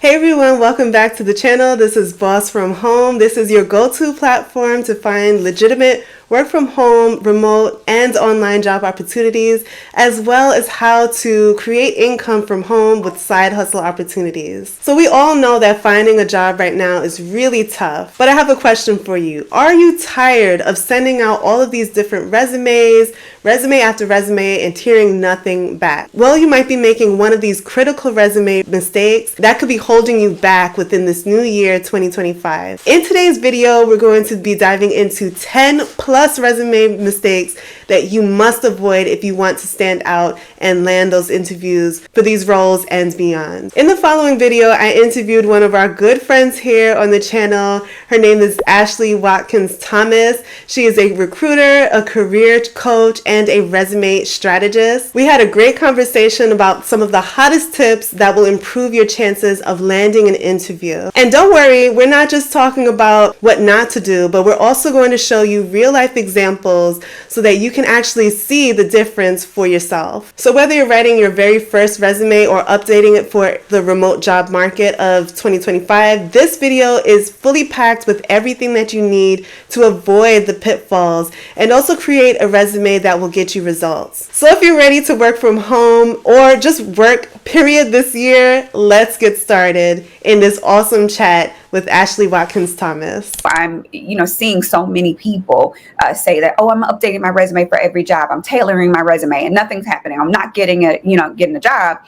Hey everyone, welcome back to the channel. This is Boss from Home. This is your go-to platform to find legitimate work from home, remote, and online job opportunities, as well as how to create income from home with side hustle opportunities. So we all know that finding a job right now is really tough, but I have a question for you. Are you tired of sending out all of these different resumes, resume after resume, and hearing nothing back? Well, you might be making one of these critical resume mistakes that could be holding you back within this new year, 2025. In today's video, we're going to be diving into 10 plus resume mistakes that you must avoid if you want to stand out and land those interviews for these roles and beyond. In the following video, I interviewed one of our good friends here on the channel. Her name is Ashley Watkins Thomas. She is a recruiter, a career coach, and a resume strategist. We had a great conversation about some of the hottest tips that will improve your chances of landing an interview. And don't worry, we're not just talking about what not to do, but we're also going to show you real life examples so that you can actually see the difference for yourself. So whether you're writing your very first resume or updating it for the remote job market of 2025, this video is fully packed with everything that you need to avoid the pitfalls and also create a resume that will get you results. So if you're ready to work from home or just work period this year, let's get started in this awesome chat with Ashley Watkins Thomas. I'm, seeing so many people say that, I'm updating my resume for every job. I'm tailoring my resume and nothing's happening. I'm not getting a job.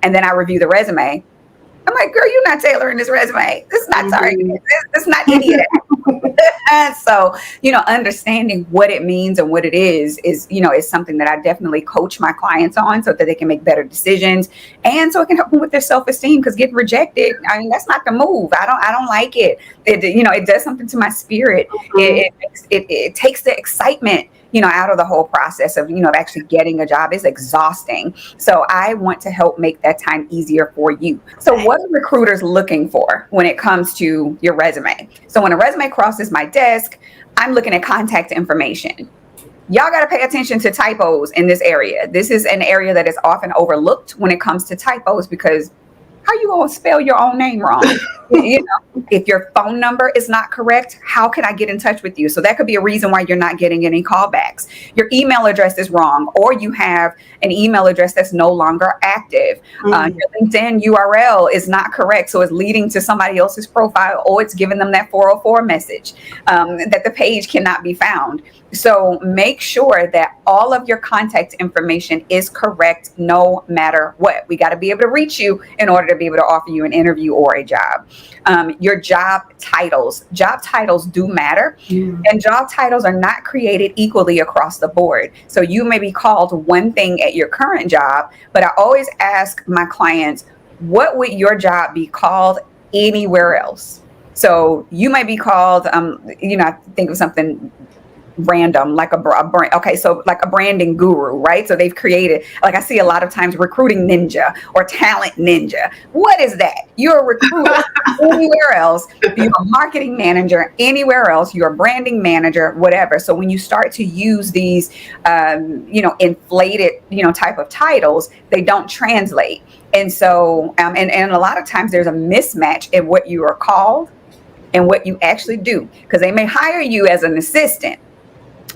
And then I review the resume. I'm like, girl, you're not tailoring this resume. This is not targeted. This is not any of that. So, understanding what it means and what it is something that I definitely coach my clients on so that they can make better decisions. And so it can help them with their self-esteem, because getting rejected, that's not the move. I don't like it. It does something to my spirit. It takes the excitement out of the whole process of, actually getting a job. Is exhausting. So I want to help make that time easier for you. So what are recruiters looking for when it comes to your resume? So when a resume crosses my desk, I'm looking at contact information. Y'all got to pay attention to typos in this area. This is an area that is often overlooked when it comes to typos, because how you gonna spell your own name wrong? If your phone number is not correct, how can I get in touch with you? So that could be a reason why you're not getting any callbacks. Your email address is wrong, or you have an email address that's no longer active. Your LinkedIn URL is not correct, so it's leading to somebody else's profile, or it's giving them that 404 message that the page cannot be found. So make sure that all of your contact information is correct no matter what. We got to be able to reach you in order to be able to offer you an interview or a job. Your job titles do matter, and job titles are not created equally across the board. So you may be called one thing at your current job, but I always ask my clients, what would your job be called anywhere else? So you might be called, I think of something random, like a brand. Okay, so like a branding guru, right? So they've created, like I see a lot of times, recruiting ninja or talent ninja. What is that? You're a recruiter anywhere else. You're a marketing manager anywhere else. You're a branding manager, whatever. So when you start to use these, inflated, type of titles, they don't translate. And so, and a lot of times there's a mismatch in what you are called and what you actually do, because they may hire you as an assistant,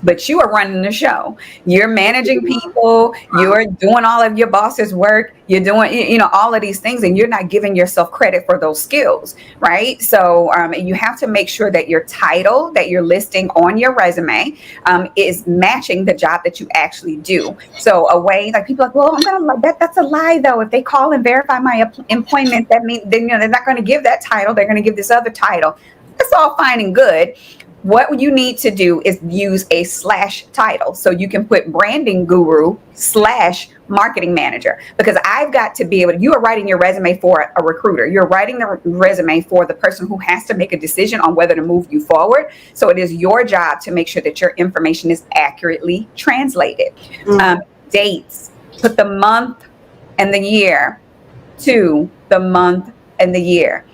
but you are running the show. You're managing people. You're doing all of your boss's work. You're doing, all of these things, and you're not giving yourself credit for those skills, right? So you have to make sure that your title that you're listing on your resume is matching the job that you actually do. So a way, like people are like, well, I'm gonna like that's a lie though. If they call and verify my employment, that means they're not going to give that title. They're going to give this other title. That's all fine and good. What you need to do is use a / title. So you can put branding guru / marketing manager, because I've got to be able to, you are writing your resume for a recruiter. You're writing the resume for the person who has to make a decision on whether to move you forward. So it is your job to make sure that your information is accurately translated. Dates, put the month and the year to the month and the year.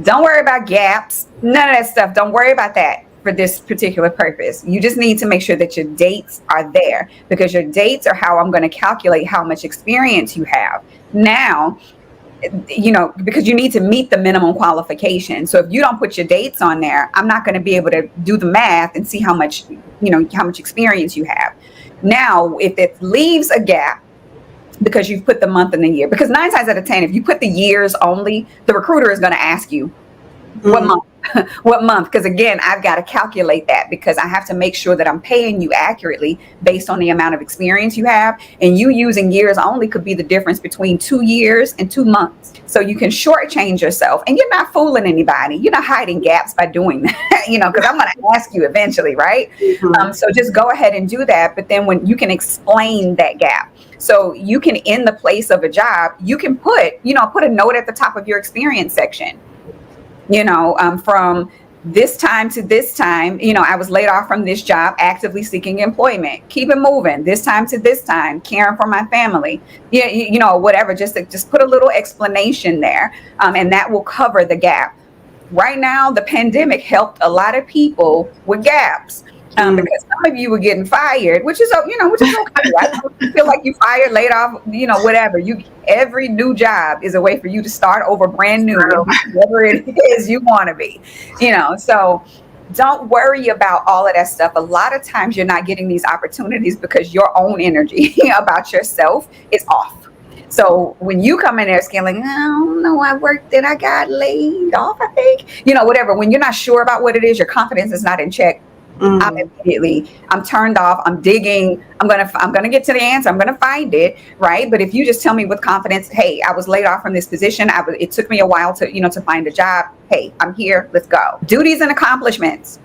Don't worry about gaps, none of that stuff. Don't worry about that for this particular purpose. You just need to make sure that your dates are there, because your dates are how I'm going to calculate how much experience you have. Now, because you need to meet the minimum qualification. So if you don't put your dates on there, I'm not going to be able to do the math and see how much experience you have. Now, if it leaves a gap because you've put the month and the year, because 9 times out of 10, if you put the years only, the recruiter is going to ask you what month. What month? Because again, I've got to calculate that, because I have to make sure that I'm paying you accurately based on the amount of experience you have. And you using years only could be the difference between 2 years and 2 months. So you can shortchange yourself, and you're not fooling anybody. You're not hiding gaps by doing that, because I'm going to ask you eventually, right? So just go ahead and do that. But then when you can explain that gap, so you can, in the place of a job, you can put a note at the top of your experience section. From this time to this time, I was laid off from this job, actively seeking employment. Keep it moving. This time to this time, caring for my family. Whatever. Just put a little explanation there, and that will cover the gap. Right now, the pandemic helped a lot of people with gaps. Because some of you were getting fired, which is okay. I don't feel like you fired, laid off, whatever. Every new job is a way for you to start over brand new, whatever it is you want to be, So don't worry about all of that stuff. A lot of times you're not getting these opportunities because your own energy about yourself is off. So when you come in there scaling, I don't know, I worked and I got laid off, I think, whatever. When you're not sure about what it is, your confidence is not in check. I'm turned off. I'm digging. I'm gonna get to the answer. I'm gonna find it, right? But if you just tell me with confidence, hey, I was laid off from this position. It took me a while to find a job. Hey, I'm here. Let's go. Duties and accomplishments.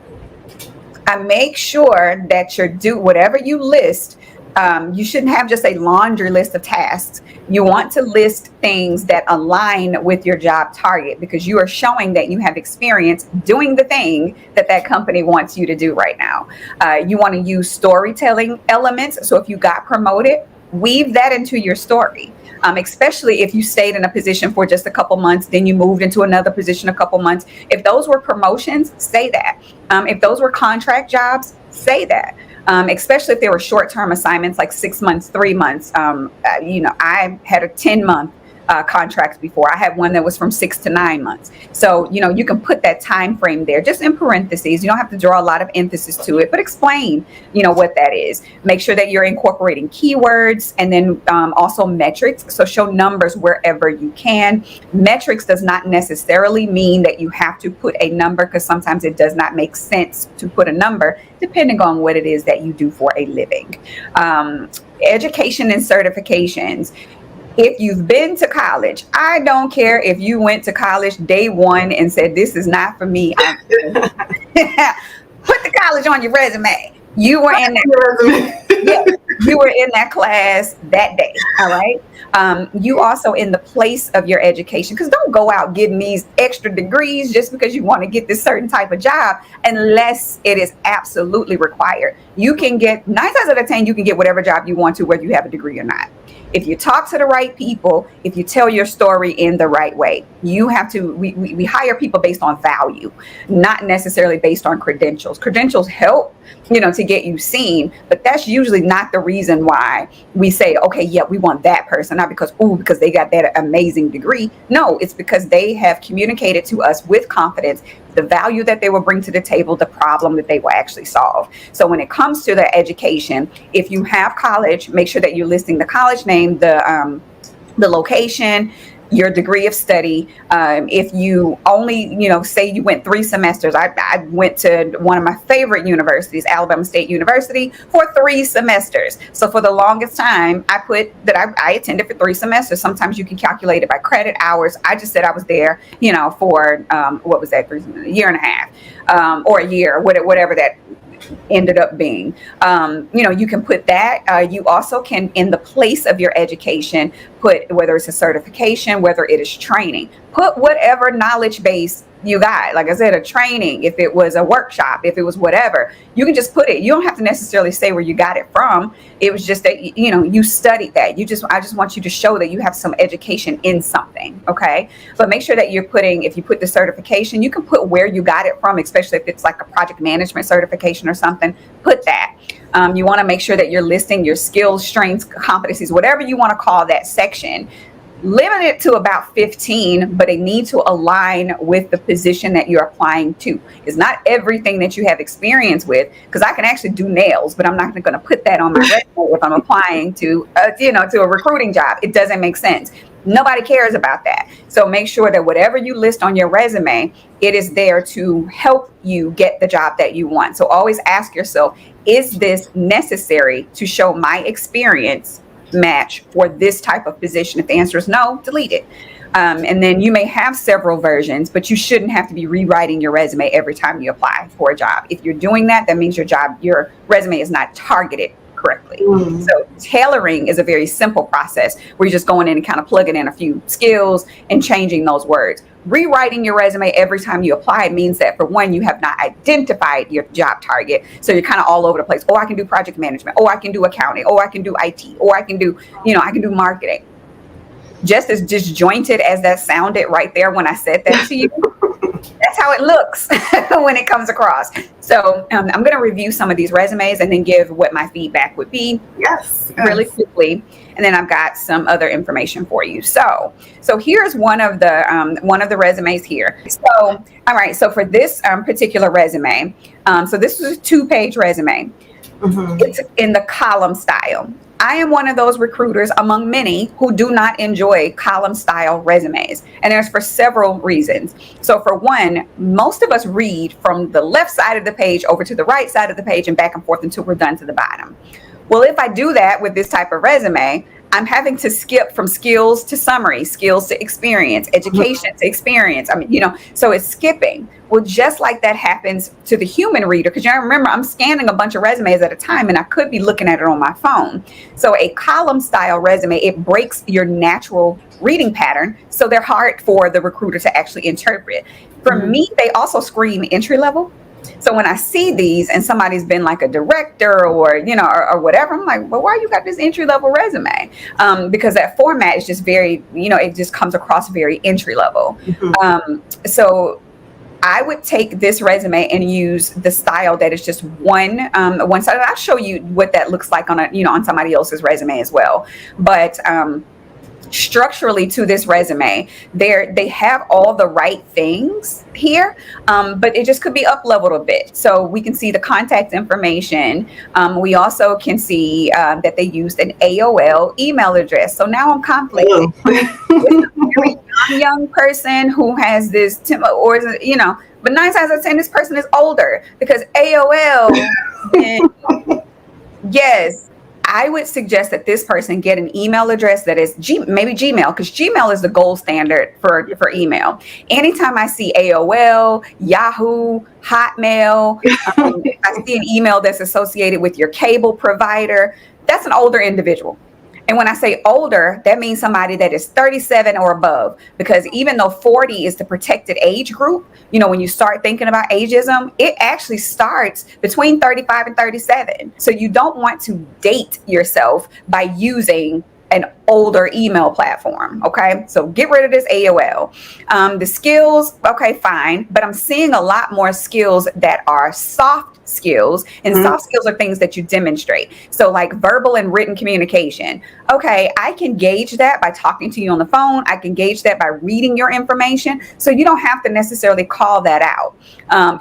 I make sure that whatever you list. You shouldn't have just a laundry list of tasks. You want to list things that align with your job target, because you are showing that you have experience doing the thing that company wants you to do right now. You want to use storytelling elements. So if you got promoted, weave that into your story. Especially if you stayed in a position for just a couple months, then you moved into another position a couple months. If those were promotions, say that. If those were contract jobs, say that. Especially if they were short-term assignments, like 6 months, 3 months. I had a 10-month contract before. I had one that was from 6 to 9 months. So, you can put that time frame there, just in parentheses. You don't have to draw a lot of emphasis to it, but explain, what that is. Make sure that you're incorporating keywords, and then also metrics. So show numbers wherever you can. Metrics does not necessarily mean that you have to put a number, because sometimes it does not make sense to put a number, depending on what it is that you do for a living. Education and certifications. If you've been to college, I don't care if you went to college day one and said, this is not for me. Put the college on your resume. You were in that. You were in that class that day. All right. You also in the place of your education, because don't go out getting these extra degrees just because you want to get this certain type of job, unless it is absolutely required. You can get 9 times out of 10, you can get whatever job you want to, whether you have a degree or not. If you talk to the right people, if you tell your story in the right way, you have to, we hire people based on value, not necessarily based on credentials. Credentials help, to get you seen, but that's usually not the reason why we say, okay, yeah, we want that person, not because they got that amazing degree. No, it's because they have communicated to us with confidence the value that they will bring to the table, the problem that they will actually solve. So when it comes to their education, if you have college, make sure that you're listing the college name, the location, your degree of study. If you only, say you went 3 semesters. I went to one of my favorite universities, Alabama State University, for 3 semesters. So for the longest time, I put that I attended for 3 semesters. Sometimes you can calculate it by credit hours. I just said I was there, for what was that, a year and a half, or a year, whatever that ended up being. You can put that. You also can, in the place of your education, put whether it's a certification, whether it is training, put whatever knowledge base you got. Like I said, a training, if it was a workshop, if it was whatever, you can just put it. You don't have to necessarily say where you got it from. It was just that, you studied that. I just want you to show that you have some education in something. Okay. But make sure that you're putting, if you put the certification, you can put where you got it from, especially if it's like a project management certification or something, put that. You want to make sure that you're listing your skills, strengths, competencies, whatever you want to call that section. limit it to about 15, but they need to align with the position that you're applying to. It's not everything that you have experience with, because I can actually do nails, but I'm not going to put that on my resume if I'm applying to, to a recruiting job. It doesn't make sense. Nobody cares about that. So make sure that whatever you list on your resume, it is there to help you get the job that you want. So always ask yourself, is this necessary to show my experience match for this type of position? If the answer is no, delete it. And then you may have several versions, but you shouldn't have to be rewriting your resume every time you apply for a job. If you're doing that, that means your resume is not targeted correctly. So tailoring is a very simple process where you're just going in and kind of plugging in a few skills and changing those words. Rewriting your resume every time you apply means that, for one, you have not identified your job target. So you're kind of all over the place. Oh, I can do project management. Oh, I can do accounting. Oh, I can do IT. Oh, I can do marketing. Just as disjointed as that sounded right there when I said that to you, that's how it looks when it comes across. So I'm going to review some of these resumes and then give what my feedback would be. Yes. Really quickly. And then I've got some other information for you. So here's one of the resumes here. So, all right. So for this particular resume, so this is a 2-page resume. It's in the column style. I am one of those recruiters among many who do not enjoy column style resumes. And there's for several reasons. So for one, most of us read from the left side of the page over to the right side of the page and back and forth until we're done to the bottom. Well, if I do that with this type of resume, I'm having to skip from skills to summary, skills to experience, education to experience. So it's skipping. Well, just like that happens to the human reader, because you remember, I'm scanning a bunch of resumes at a time and I could be looking at it on my phone. So a column style resume, it breaks your natural reading pattern. So they're hard for the recruiter to actually interpret. For me, they also scream entry level. So when I see these and somebody's been like a director or whatever, I'm like, well, why you got this entry level resume? Because that format is just very, it just comes across very entry level. So I would take this resume and use the style that is just one side. I'll show you what that looks like on somebody else's resume as well. But structurally to this resume, they have all the right things here, but it just could be up leveled a bit. So we can see the contact information. We also can see that they used an AOL email address. So now I'm conflicted. It's a very young person who has this, but 9 times out of 10, this person is older, because AOL, yes. I would suggest that this person get an email address that is maybe Gmail, because Gmail is the gold standard for email. Anytime I see AOL, Yahoo, Hotmail, if I see an email that's associated with your cable provider, that's an older individual. And when I say older, that means somebody that is 37 or above, because even though 40 is the protected age group, when you start thinking about ageism, it actually starts between 35 and 37. So you don't want to date yourself by using an older email platform. Okay. So get rid of this AOL. The skills. Okay, fine. But I'm seeing a lot more skills that are soft skills, and soft skills are things that you demonstrate. So like verbal and written communication. Okay. I can gauge that by talking to you on the phone. I can gauge that by reading your information. So you don't have to necessarily call that out.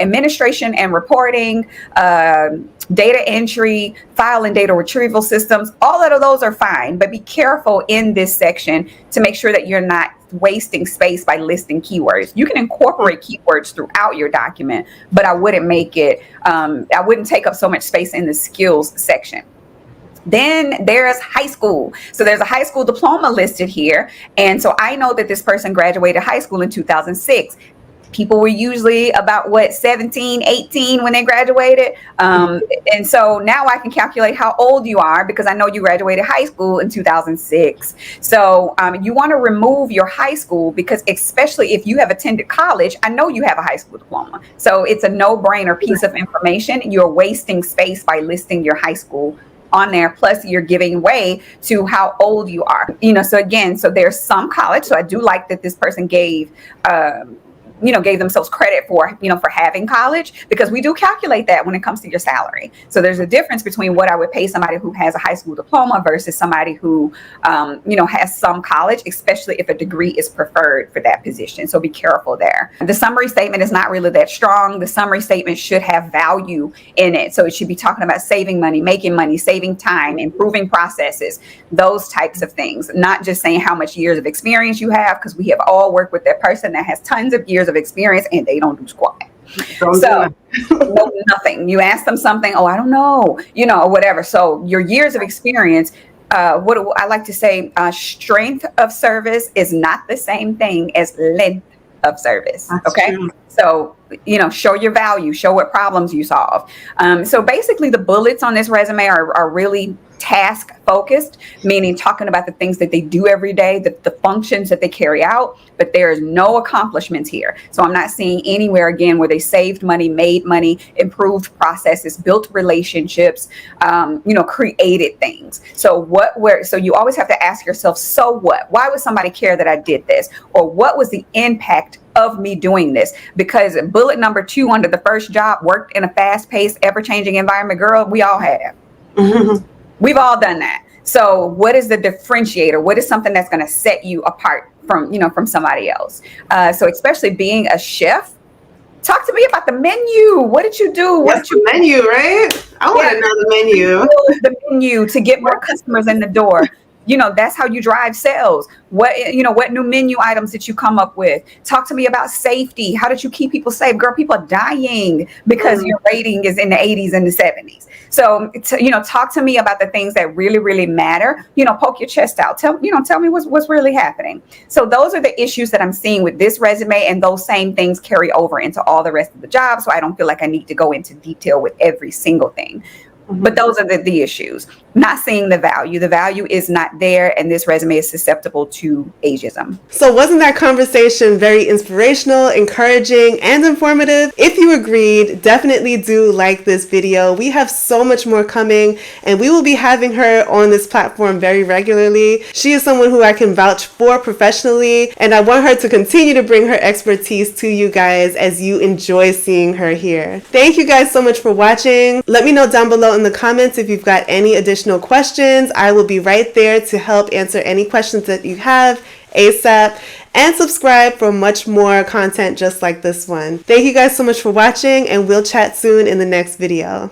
Administration and reporting, data entry, file and data retrieval systems, all of those are fine, but be careful in this section to make sure that you're not wasting space by listing keywords. You can incorporate keywords throughout your document, but I wouldn't I wouldn't take up so much space in the skills section. Then there's high school. So there's a high school diploma listed here. And so I know that this person graduated high school in 2006. People were usually about 17, 18 when they graduated. And so now I can calculate how old you are, because I know you graduated high school in 2006. So you want to remove your high school, because especially if you have attended college, I know you have a high school diploma. So it's a no-brainer piece of information. You're wasting space by listing your high school on there. Plus you're giving way to how old you are. So there's some college. So I do like that this person gave gave themselves credit for, for having college, because we do calculate that when it comes to your salary. So there's a difference between what I would pay somebody who has a high school diploma versus somebody who, has some college, especially if a degree is preferred for that position. So be careful there. The summary statement is not really that strong. The summary statement should have value in it. So it should be talking about saving money, making money, saving time, improving processes, those types of things, not just saying how much years of experience you have, because we have all worked with that person that has tons of years of experience and they don't do squat. So no, nothing. You ask them something, oh, I don't know, or whatever. So your years of experience, what I like to say, strength of service is not the same thing as length of service. That's okay. True. So, show your value, show what problems you solve. So basically the bullets on this resume are really task focused, meaning talking about the things that they do every day, the functions that they carry out, but there is no accomplishments here. So I'm not seeing anywhere again where they saved money, made money, improved processes, built relationships, created things. So so you always have to ask yourself, so what? Why would somebody care that I did this? Or what was the impact of me doing this? Because bullet number 2 under the first job, worked in a fast-paced, ever-changing environment. Girl, we all have. We've all done that. So what is the differentiator? What is something that's going to set you apart from somebody else? So especially being a chef, talk to me about the menu. What did you do? What did you menu, right? I want to know the menu. The menu to get more customers in the door. That's how you drive sales. What new menu items did you come up with? Talk to me about safety. How did you keep people safe? Girl, people are dying because your rating is in the 80s and the 70s. So, talk to me about the things that really, really matter. Poke your chest out. Tell me what's really happening. So those are the issues that I'm seeing with this resume, and those same things carry over into all the rest of the jobs. So I don't feel like I need to go into detail with every single thing. But those are the issues. Not seeing the value. The value is not there, and this resume is susceptible to ageism. So wasn't that conversation very inspirational, encouraging, and informative? If you agreed, definitely do like this video. We have so much more coming, and we will be having her on this platform very regularly. She is someone who I can vouch for professionally, and I want her to continue to bring her expertise to you guys as you enjoy seeing her here. Thank you guys so much for watching. Let me know down below in the comments if you've got any additional questions. I will be right there to help answer any questions that you have ASAP, and subscribe for much more content just like this one. Thank you guys so much for watching, and we'll chat soon in the next video.